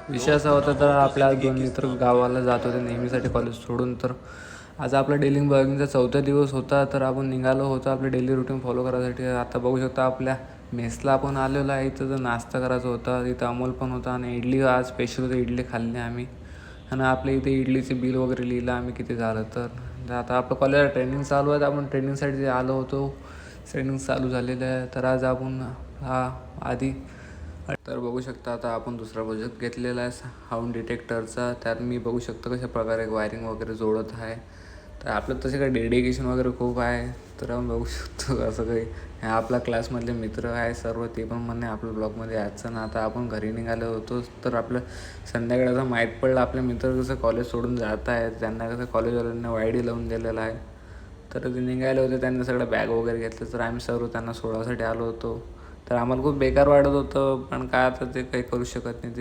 विषय असा होता तर आपल्या आज 2 मित्र गावाला जात होते नेहमीसाठी कॉलेज सोडून. तर आज आपला डेली ब्लॉगिंगचा 4था दिवस होता. तर आपण निघालो होतो आपलं डेली रुटीन फॉलो करायसाठी. आता बघू शकता आपल्या मेसला आपण आलेलो आहे. इथं जर नाश्ता करायचा होता, इथं अमोल पण होता आणि इडली आज स्पेशल होती, इडली खाल्ली आम्ही. आणि आपल्या इथे इडलीचे बिल वगैरे लिहिलं आम्ही किती झालं. तर आता आपलं कॉलेज ट्रेनिंग चालू आहे. आपण ट्रेनिंगसाठी आलो होतो. ट्रेनिंग चालू झालेलं आहे. तर आज आपण आधी तर बघू शकता आता आपण दुसरा प्रोजेक्ट घेतलेला आहे साऊंड डिटेक्टरचा. त्यात मी बघू शकतो कशा प्रकारे वायरिंग वगैरे जोडत आहे. तर आपलं तसे काही डेडिकेशन वगैरे खूप आहे. तर आपण बघू शकतो असं काही आपला क्लासमधले मित्र आहे सर्व, ते पण म्हणणे आपल्या ब्लॉगमध्ये यायचं ना. आता आपण घरी निघालो होतो. तर आपलं संध्याकाळचा माहीत पडलं आपले मित्र कसं कॉलेज सोडून जात आहेत. त्यांना कसं कॉलेजवाल्यांना वायडी लावून दिलेला आहे. तर ते निघाले होते, त्यांनी सगळं बॅग वगैरे घेतलं. तर आम्ही सर्व त्यांना सोडायसाठी आलो होतो. तर आम्हाला खूप बेकार वाटत होतं, पण काय आता ते काही करू शकत नाही.